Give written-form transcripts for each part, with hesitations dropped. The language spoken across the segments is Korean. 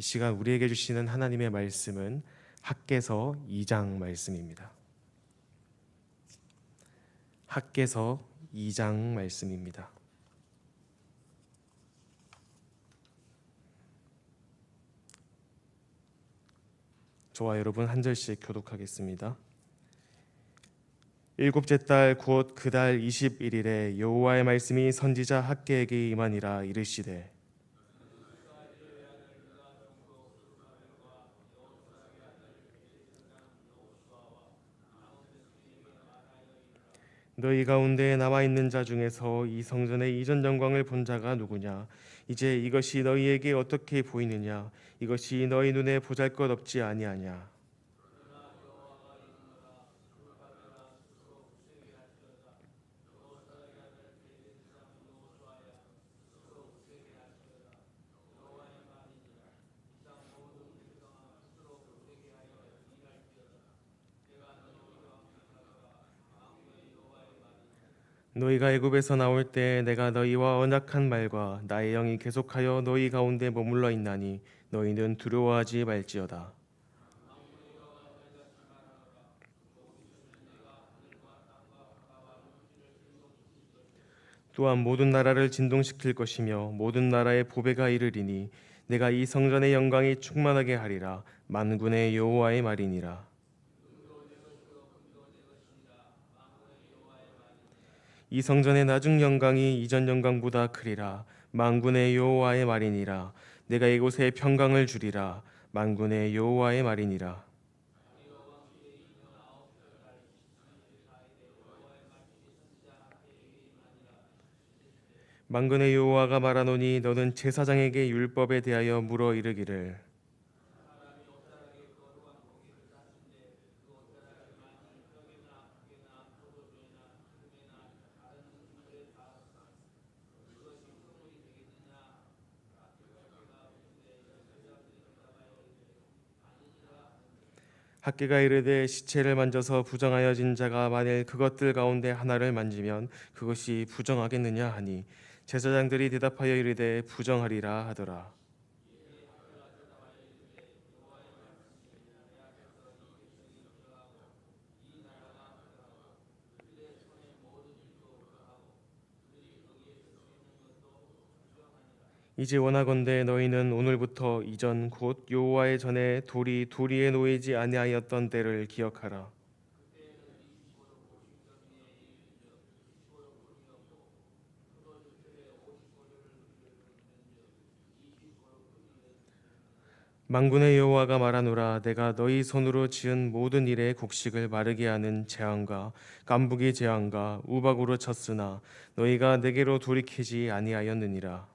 이 시간 우리에게 주시는 하나님의 말씀은 학개서 2장 말씀입니다. 학개서 2장 말씀입니다. 저와 여러분 한 절씩 교독하겠습니다. 일곱째 달 곧 그 달 21일에 여호와의 말씀이 선지자 학개에게 임하니라. 이르시되 너희 가운데 남아있는 자 중에서 이 성전의 이전 영광을 본 자가 누구냐? 이제 이것이 너희에게 어떻게 보이느냐? 이것이 너희 눈에 보잘것없지 아니하냐? 너희가 애굽에서 나올 때 내가 너희와 언약한 말과 나의 영이 계속하여 너희 가운데 머물러 있나니 너희는 두려워하지 말지어다. 또한 모든 나라를 진동시킬 것이며 모든 나라의 보배가 이르리니 내가 이 성전의 영광이 충만하게 하리라. 만군의 여호와의 말이니라. 이 성전의 나중 영광이 이전 영광보다 크리라. 만군의 여호와의 말이니라. 내가 이곳에 평강을 주리라. 만군의 여호와의 말이니라. 만군의 여호와가 말하노니 너는 제사장에게 율법에 대하여 물어 이르기를 학개가 이르되 시체를 만져서 부정하여진 자가 만일 그것들 가운데 하나를 만지면 그것이 부정하겠느냐 하니 제사장들이 대답하여 이르되 부정하리라 하더라. 이제 원하건대 너희는 오늘부터 이전 곧 여호와의 전에 돌이 도리에 놓이지 아니하였던 때를 기억하라. 만군의 여호와가 말하노라. 내가 너희 손으로 지은 모든 일의 곡식을 마르게 하는 재앙과 깐부기 재앙과 우박으로 쳤으나 너희가 내게로 돌이키지 아니하였느니라.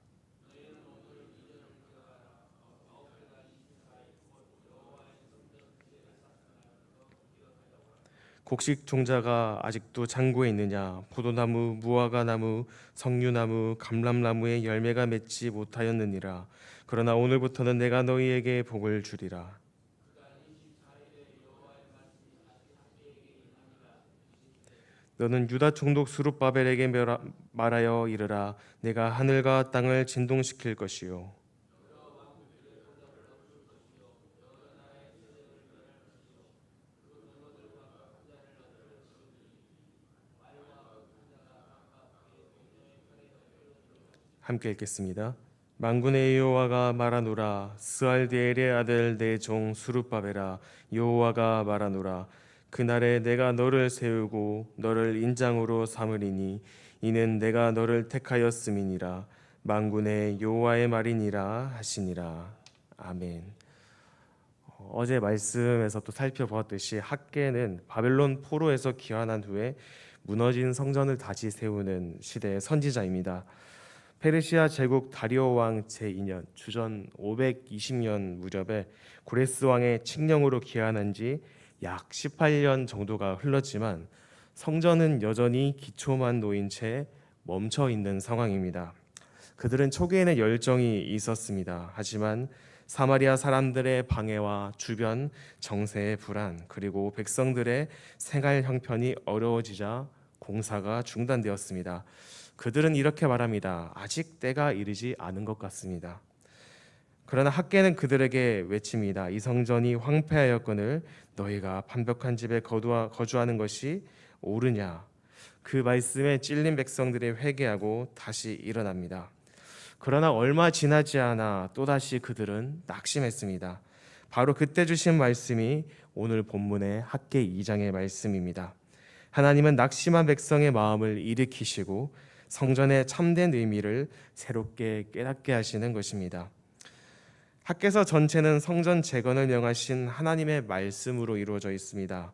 곡식 종자가 아직도 창고에 있느냐? 포도나무, 무화과나무, 석류나무, 감람나무의 열매가 맺지 못하였느니라. 그러나 오늘부터는 내가 너희에게 복을 주리라. 너는 유다 총독 스룹바벨에게 말하여 이르라. 내가 하늘과 땅을 진동시킬 것이요 함께 읽겠습니다. 만군의 여호와가 말하노라. 스알디엘의 아들 내 종 스룹바벨아, 여호와가 말하노라. 그날에 내가 너를 세우고 너를 인장으로 삼으리니 이는 내가 너를 택하였음이니라. 만군의 여호와의 말이니라 하시니라. 아멘. 어제 말씀에서 또 살펴보았듯이 학개는 바벨론 포로에서 귀환한 후에 무너진 성전을 다시 세우는 시대의 선지자입니다. 페르시아 제국 다리오 왕 제2년 주전 520년 무렵에 고레스 왕의 칙령으로 귀환한 지 약 18년 정도가 흘렀지만 성전은 여전히 기초만 놓인 채 멈춰 있는 상황입니다. 그들은 초기에는 열정이 있었습니다. 하지만 사마리아 사람들의 방해와 주변 정세의 불안 그리고 백성들의 생활 형편이 어려워지자 공사가 중단되었습니다. 그들은 이렇게 말합니다. 아직 때가 이르지 않은 것 같습니다. 그러나 학개는 그들에게 외칩니다. 이 성전이 황폐하였거늘 너희가 판벽한 집에 거주하는 것이 옳으냐. 그 말씀에 찔린 백성들이 회개하고 다시 일어납니다. 그러나 얼마 지나지 않아 또다시 그들은 낙심했습니다. 바로 그때 주신 말씀이 오늘 본문의 학개 2장의 말씀입니다. 하나님은 낙심한 백성의 마음을 일으키시고 성전의 참된 의미를 새롭게 깨닫게 하시는 것입니다. 학개서 전체는 성전 재건을 명하신 하나님의 말씀으로 이루어져 있습니다.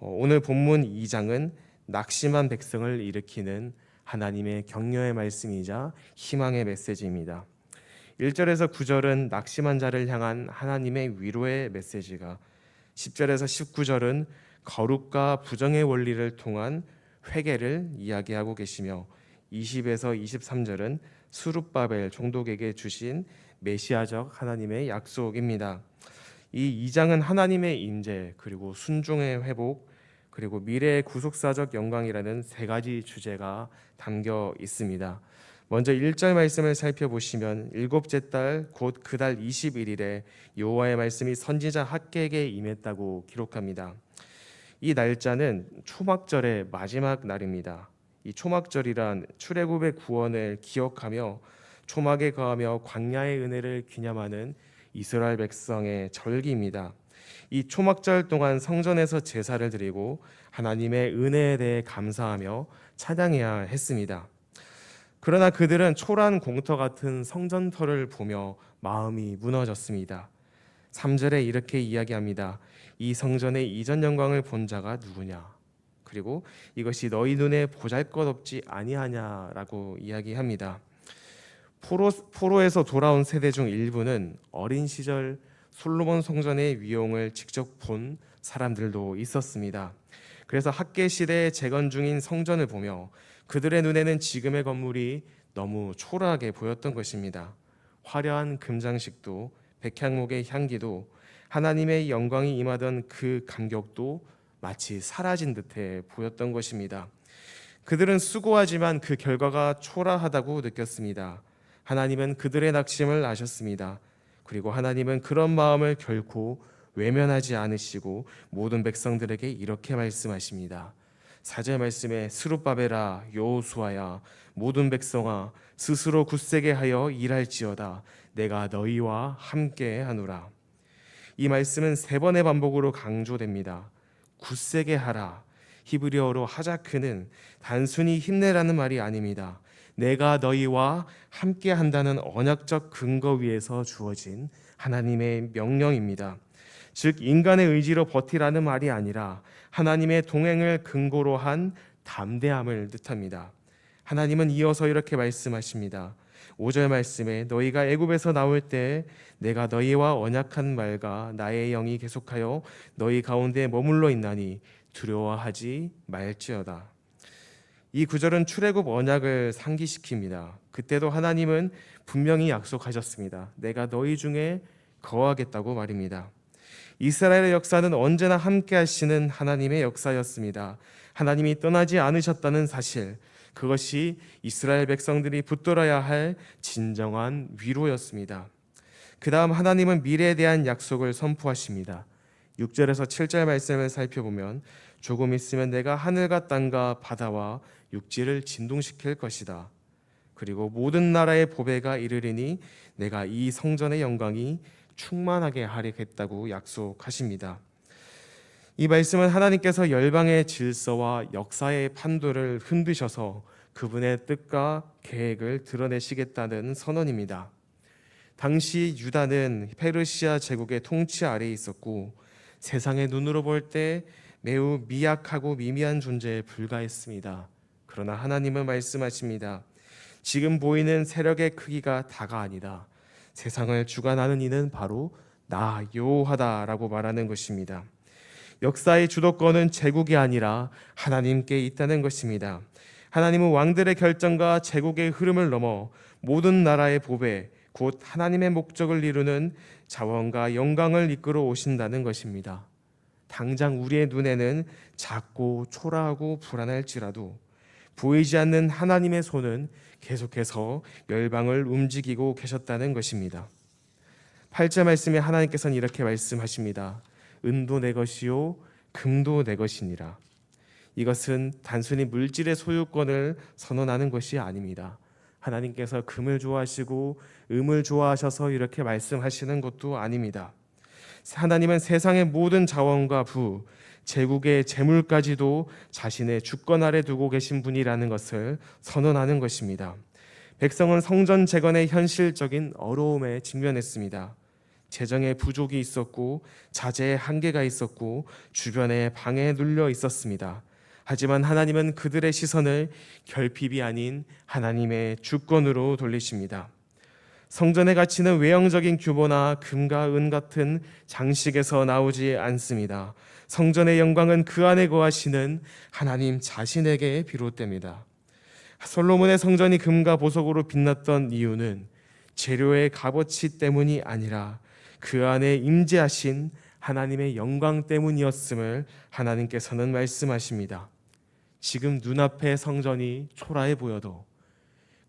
오늘 본문 2장은 낙심한 백성을 일으키는 하나님의 격려의 말씀이자 희망의 메시지입니다. 1절에서 9절은 낙심한 자를 향한 하나님의 위로의 메시지가, 10절에서 19절은 거룩과 부정의 원리를 통한 회개를 이야기하고 계시며 20에서 23절은 스룹바벨 총독에게 주신 메시아적 하나님의 약속입니다. 이 2장은 하나님의 임재, 그리고 순종의 회복, 그리고 미래의 구속사적 영광이라는 세 가지 주제가 담겨 있습니다. 먼저 1절 말씀을 살펴보시면 일곱째 달 곧 그 달 21일에 여호와의 말씀이 선지자 학개에게 임했다고 기록합니다. 이 날짜는 초막절의 마지막 날입니다. 이 초막절이란 출애굽의 구원을 기억하며 초막에 거하며 광야의 은혜를 기념하는 이스라엘 백성의 절기입니다. 이 초막절 동안 성전에서 제사를 드리고 하나님의 은혜에 대해 감사하며 찬양해야 했습니다. 그러나 그들은 초라한 공터 같은 성전터를 보며 마음이 무너졌습니다. 3절에 이렇게 이야기합니다. 이 성전의 이전 영광을 본 자가 누구냐? 그리고 이것이 너희 눈에 보잘것없지 아니하냐라고 이야기합니다. 포로에서 돌아온 세대 중 일부는 어린 시절 솔로몬 성전의 위용을 직접 본 사람들도 있었습니다. 그래서 학개 시대에 재건 중인 성전을 보며 그들의 눈에는 지금의 건물이 너무 초라하게 보였던 것입니다. 화려한 금장식도 백향목의 향기도 하나님의 영광이 임하던 그 감격도 마치 사라진 듯해 보였던 것입니다. 그들은 수고하지만 그 결과가 초라하다고 느꼈습니다. 하나님은 그들의 낙심을 아셨습니다. 그리고 하나님은 그런 마음을 결코 외면하지 않으시고 모든 백성들에게 이렇게 말씀하십니다. 4절 말씀에 스룹바벨아 여호수아야 모든 백성아 스스로 굳세게 하여 일할지어다 내가 너희와 함께 하노라. 이 말씀은 3번의 반복으로 강조됩니다. 굳세게 하라. 히브리어로 하자크는 단순히 힘내라는 말이 아닙니다. 내가 너희와 함께 한다는 언약적 근거 위에서 주어진 하나님의 명령입니다. 즉 인간의 의지로 버티라는 말이 아니라 하나님의 동행을 근거로 한 담대함을 뜻합니다. 하나님은 이어서 이렇게 말씀하십니다. 5절 말씀에 너희가 애굽에서 나올 때 내가 너희와 언약한 말과 나의 영이 계속하여 너희 가운데 머물러 있나니 두려워하지 말지어다. 이 구절은 출애굽 언약을 상기시킵니다. 그때도 하나님은 분명히 약속하셨습니다. 내가 너희 중에 거하겠다고 말입니다. 이스라엘의 역사는 언제나 함께 하시는 하나님의 역사였습니다. 하나님이 떠나지 않으셨다는 사실, 그것이 이스라엘 백성들이 붙들어야 할 진정한 위로였습니다. 그 다음 하나님은 미래에 대한 약속을 선포하십니다. 6절에서 7절 말씀을 살펴보면 조금 있으면 내가 하늘과 땅과 바다와 육지를 진동시킬 것이다. 그리고 모든 나라의 보배가 이르리니 내가 이 성전의 영광이 충만하게 하겠다고 약속하십니다. 이 말씀은 하나님께서 열방의 질서와 역사의 판도를 흔드셔서 그분의 뜻과 계획을 드러내시겠다는 선언입니다. 당시 유다는 페르시아 제국의 통치 아래에 있었고 세상의 눈으로 볼 때 매우 미약하고 미미한 존재에 불과했습니다. 그러나 하나님은 말씀하십니다. 지금 보이는 세력의 크기가 다가 아니다. 세상을 주관하는 이는 바로 나 여호와다라고 말하는 것입니다. 역사의 주도권은 제국이 아니라 하나님께 있다는 것입니다. 하나님은 왕들의 결정과 제국의 흐름을 넘어 모든 나라의 보배, 곧 하나님의 목적을 이루는 자원과 영광을 이끌어 오신다는 것입니다. 당장 우리의 눈에는 작고 초라하고 불안할지라도 보이지 않는 하나님의 손은 계속해서 열방을 움직이고 계셨다는 것입니다. 8절 말씀에 하나님께서는 이렇게 말씀하십니다. 은도 내 것이요 금도 내 것이니라. 이것은 단순히 물질의 소유권을 선언하는 것이 아닙니다. 하나님께서 금을 좋아하시고 음을 좋아하셔서 이렇게 말씀하시는 것도 아닙니다. 하나님은 세상의 모든 자원과 부, 제국의 재물까지도 자신의 주권 아래 두고 계신 분이라는 것을 선언하는 것입니다. 백성은 성전 재건의 현실적인 어려움에 직면했습니다. 재정의 부족이 있었고 자재의 한계가 있었고 주변에 방해에 눌려 있었습니다. 하지만 하나님은 그들의 시선을 결핍이 아닌 하나님의 주권으로 돌리십니다. 성전의 가치는 외형적인 규모나 금과 은 같은 장식에서 나오지 않습니다. 성전의 영광은 그 안에 거하시는 하나님 자신에게 비롯됩니다. 솔로몬의 성전이 금과 보석으로 빛났던 이유는 재료의 값어치 때문이 아니라 그 안에 임재하신 하나님의 영광 때문이었음을 하나님께서는 말씀하십니다. 지금 눈앞의 성전이 초라해 보여도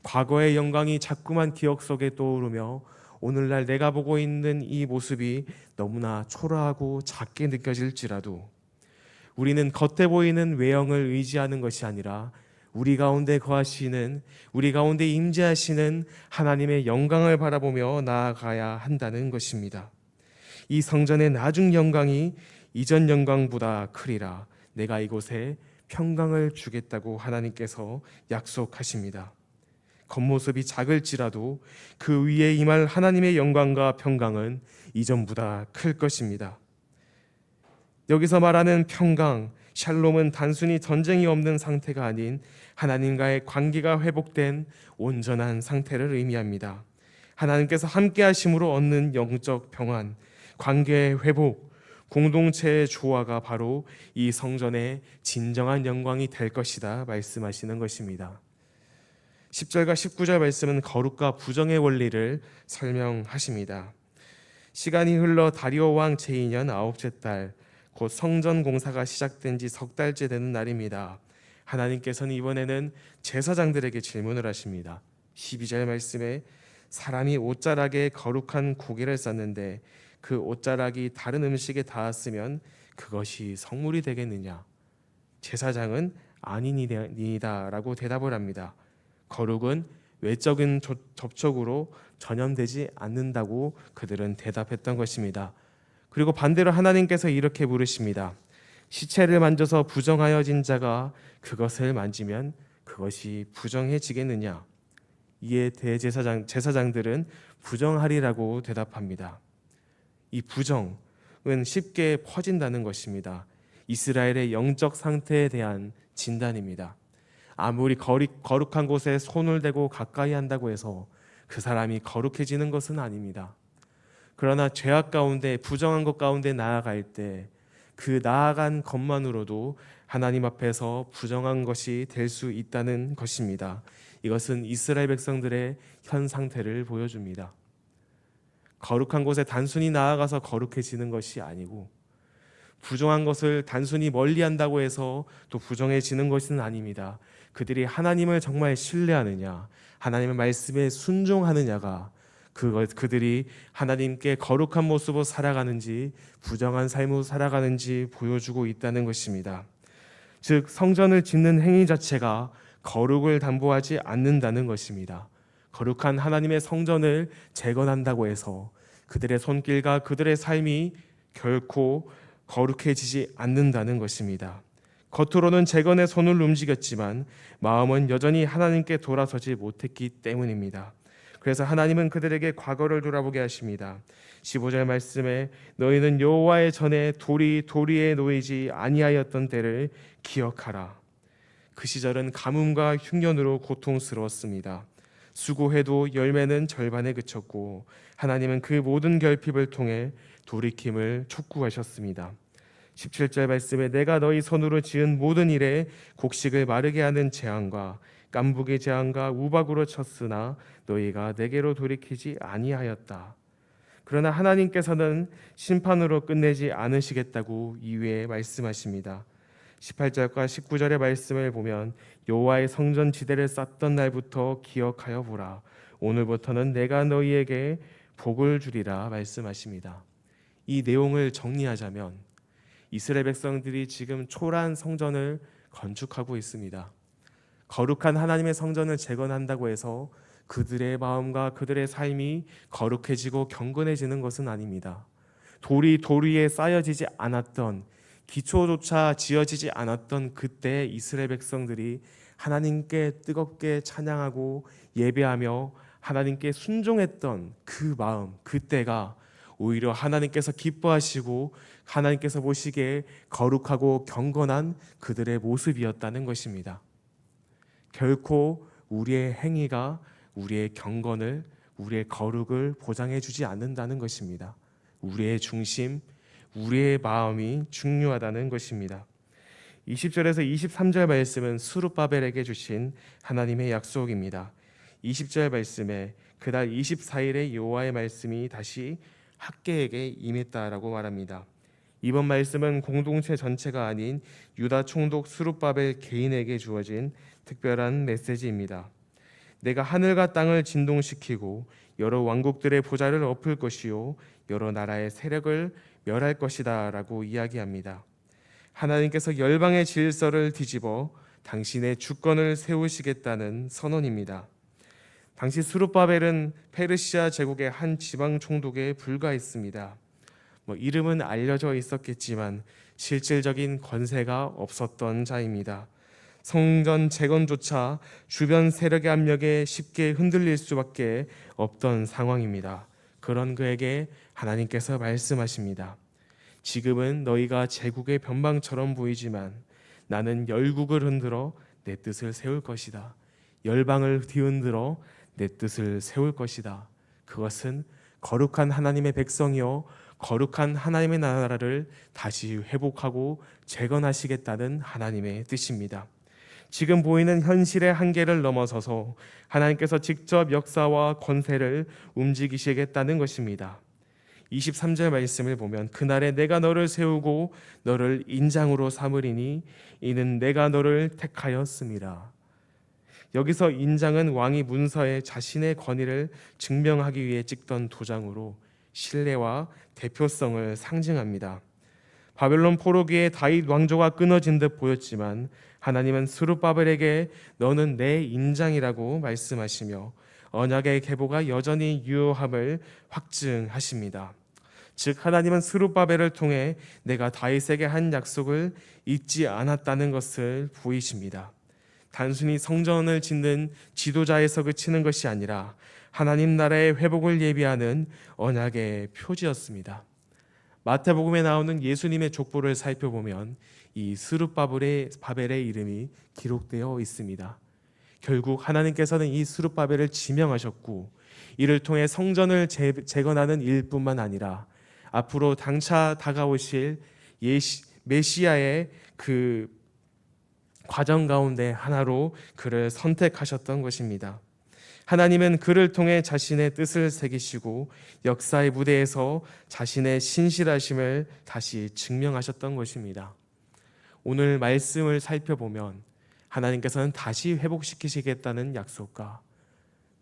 과거의 영광이 자꾸만 기억 속에 떠오르며 오늘날 내가 보고 있는 이 모습이 너무나 초라하고 작게 느껴질지라도 우리는 겉에 보이는 외형을 의지하는 것이 아니라 우리 가운데 거하시는, 우리 가운데 임재하시는 하나님의 영광을 바라보며 나아가야 한다는 것입니다. 이 성전의 나중 영광이 이전 영광보다 크리라. 내가 이곳에 평강을 주겠다고 하나님께서 약속하십니다. 겉모습이 작을지라도 그 위에 임할 하나님의 영광과 평강은 이전보다 클 것입니다. 여기서 말하는 평강, 샬롬은 단순히 전쟁이 없는 상태가 아닌 하나님과의 관계가 회복된 온전한 상태를 의미합니다. 하나님께서 함께 하심으로 얻는 영적 평안, 관계의 회복, 공동체의 조화가 바로 이 성전의 진정한 영광이 될 것이다 말씀하시는 것입니다. 10절과 19절 말씀은 거룩과 부정의 원리를 설명하십니다. 시간이 흘러 다리오 왕 제2년 9째 달, 곧 성전 공사가 시작된 지 석 달째 되는 날입니다. 하나님께서는 이번에는 제사장들에게 질문을 하십니다. 12절 말씀에 사람이 옷자락에 거룩한 고기를 쌌는데 그 옷자락이 다른 음식에 닿았으면 그것이 성물이 되겠느냐? 제사장은 아니니이다 라고 대답을 합니다. 거룩은 외적인 접촉으로 전염되지 않는다고 그들은 대답했던 것입니다. 그리고 반대로 하나님께서 이렇게 물으십니다. 시체를 만져서 부정하여진 자가 그것을 만지면 그것이 부정해지겠느냐? 이에 제사장들은 부정하리라고 대답합니다. 이 부정은 쉽게 퍼진다는 것입니다. 이스라엘의 영적 상태에 대한 진단입니다. 아무리 거룩한 곳에 손을 대고 가까이 한다고 해서 그 사람이 거룩해지는 것은 아닙니다. 그러나 죄악 가운데, 부정한 것 가운데 나아갈 때 그 나아간 것만으로도 하나님 앞에서 부정한 것이 될 수 있다는 것입니다. 이것은 이스라엘 백성들의 현 상태를 보여줍니다. 거룩한 곳에 단순히 나아가서 거룩해지는 것이 아니고 부정한 것을 단순히 멀리한다고 해서 또 부정해지는 것은 아닙니다. 그들이 하나님을 정말 신뢰하느냐, 하나님의 말씀에 순종하느냐가 그들이 하나님께 거룩한 모습으로 살아가는지 부정한 삶으로 살아가는지 보여주고 있다는 것입니다. 즉 성전을 짓는 행위 자체가 거룩을 담보하지 않는다는 것입니다. 거룩한 하나님의 성전을 재건한다고 해서 그들의 손길과 그들의 삶이 결코 거룩해지지 않는다는 것입니다. 겉으로는 재건의 손을 움직였지만 마음은 여전히 하나님께 돌아서지 못했기 때문입니다. 그래서 하나님은 그들에게 과거를 돌아보게 하십니다. 15절 말씀에 너희는 여호와의 전에 도리에 놓이지 아니하였던 때를 기억하라. 그 시절은 가뭄과 흉년으로 고통스러웠습니다. 수고해도 열매는 절반에 그쳤고 하나님은 그 모든 결핍을 통해 돌이킴을 촉구하셨습니다. 17절 말씀에 내가 너희 손으로 지은 모든 일에 곡식을 마르게 하는 재앙과 깐부기 재앙과 우박으로 쳤으나 너희가 내게로 돌이키지 아니하였다. 그러나 하나님께서는 심판으로 끝내지 않으시겠다고 이외에 말씀하십니다. 18절과 19절의 말씀을 보면 여호와의 성전 지대를 쌓던 날부터 기억하여 보라. 오늘부터는 내가 너희에게 복을 주리라 말씀하십니다. 이 내용을 정리하자면 이스라엘 백성들이 지금 초라한 성전을 건축하고 있습니다. 거룩한 하나님의 성전을 재건한다고 해서 그들의 마음과 그들의 삶이 거룩해지고 경건해지는 것은 아닙니다. 돌이 돌 위에 쌓여지지 않았던, 기초조차 지어지지 않았던 그때 이스라엘 백성들이 하나님께 뜨겁게 찬양하고 예배하며 하나님께 순종했던 그 마음, 그때가 오히려 하나님께서 기뻐하시고 하나님께서 보시기에 거룩하고 경건한 그들의 모습이었다는 것입니다. 결코 우리의 행위가 우리의 경건을, 우리의 거룩을 보장해 주지 않는다는 것입니다. 우리의 중심, 우리의 마음이 중요하다는 것입니다. 20절에서 23절 말씀은 스룹바벨에게 주신 하나님의 약속입니다. 20절 말씀에 그날 24일에 여호와의 말씀이 다시 학개에게 임했다라고 말합니다. 이번 말씀은 공동체 전체가 아닌 유다 총독 스룹바벨 개인에게 주어진 특별한 메시지입니다. 내가 하늘과 땅을 진동시키고 여러 왕국들의 보좌를 엎을 것이요 여러 나라의 세력을 멸할 것이다 라고 이야기합니다. 하나님께서 열방의 질서를 뒤집어 당신의 주권을 세우시겠다는 선언입니다. 당시 스룹바벨은 페르시아 제국의 한 지방 총독에 불과했습니다. 이름은 알려져 있었겠지만 실질적인 권세가 없었던 자입니다. 성전 재건조차 주변 세력의 압력에 쉽게 흔들릴 수밖에 없던 상황입니다. 그런 그에게 하나님께서 말씀하십니다. 지금은 너희가 제국의 변방처럼 보이지만 나는 열국을 흔들어 내 뜻을 세울 것이다. 열방을 뒤흔들어 내 뜻을 세울 것이다. 그것은 거룩한 하나님의 백성이요 거룩한 하나님의 나라를 다시 회복하고 재건하시겠다는 하나님의 뜻입니다. 지금 보이는 현실의 한계를 넘어서서 하나님께서 직접 역사와 권세를 움직이시겠다는 것입니다. 23절 말씀을 보면 그날에 내가 너를 세우고 너를 인장으로 삼으리니 이는 내가 너를 택하였음이라. 여기서 인장은 왕이 문서에 자신의 권위를 증명하기 위해 찍던 도장으로 신뢰와 대표성을 상징합니다. 바벨론 포로기에 다윗 왕조가 끊어진 듯 보였지만 하나님은 스룹바벨에게 너는 내 인장이라고 말씀하시며 언약의 계보가 여전히 유효함을 확증하십니다. 즉 하나님은 스룹바벨을 통해 내가 다윗에게 한 약속을 잊지 않았다는 것을 보이십니다. 단순히 성전을 짓는 지도자에서 그치는 것이 아니라 하나님 나라의 회복을 예비하는 언약의 표지였습니다. 마태복음에 나오는 예수님의 족보를 살펴보면 이 스룹바벨의 이름이 기록되어 있습니다. 결국 하나님께서는 이 스룹바벨을 지명하셨고 이를 통해 성전을 재건하는 일뿐만 아니라 앞으로 장차 다가오실 메시아의 그 과정 가운데 하나로 그를 선택하셨던 것입니다. 하나님은 그를 통해 자신의 뜻을 새기시고 역사의 무대에서 자신의 신실하심을 다시 증명하셨던 것입니다. 오늘 말씀을 살펴보면 하나님께서는 다시 회복시키시겠다는 약속과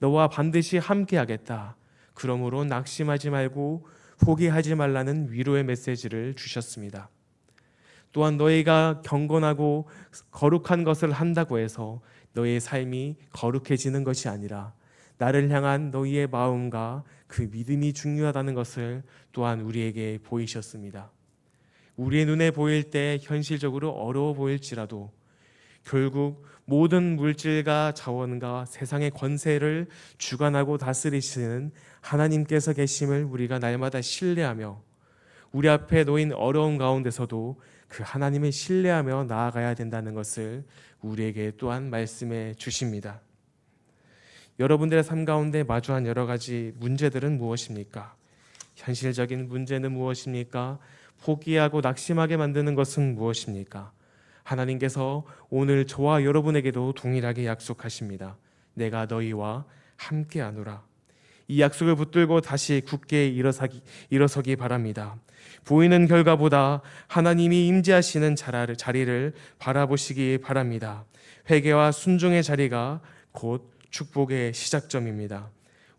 너와 반드시 함께하겠다. 그러므로 낙심하지 말고 포기하지 말라는 위로의 메시지를 주셨습니다. 또한 너희가 경건하고 거룩한 것을 한다고 해서 너희의 삶이 거룩해지는 것이 아니라 나를 향한 너희의 마음과 그 믿음이 중요하다는 것을 또한 우리에게 보이셨습니다. 우리의 눈에 보일 때 현실적으로 어려워 보일지라도 결국 모든 물질과 자원과 세상의 권세를 주관하고 다스리시는 하나님께서 계심을 우리가 날마다 신뢰하며 우리 앞에 놓인 어려움 가운데서도 그 하나님을 신뢰하며 나아가야 된다는 것을 우리에게 또한 말씀해 주십니다. 여러분들의 삶 가운데 마주한 여러 가지 문제들은 무엇입니까? 현실적인 문제는 무엇입니까? 포기하고 낙심하게 만드는 것은 무엇입니까? 하나님께서 오늘 저와 여러분에게도 동일하게 약속하십니다. 내가 너희와 함께하노라. 이 약속을 붙들고 다시 굳게 일어서기 바랍니다. 보이는 결과보다 하나님이 임재하시는 자리를 바라보시기 바랍니다. 회개와 순종의 자리가 곧 축복의 시작점입니다.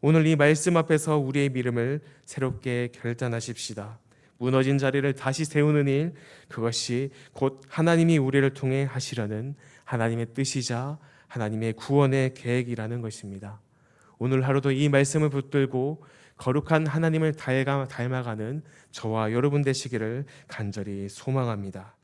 오늘 이 말씀 앞에서 우리의 믿음을 새롭게 결단하십시다. 무너진 자리를 다시 세우는 일, 그것이 곧 하나님이 우리를 통해 하시려는 하나님의 뜻이자 하나님의 구원의 계획이라는 것입니다. 오늘 하루도 이 말씀을 붙들고 거룩한 하나님을 닮아가는 저와 여러분 되시기를 간절히 소망합니다.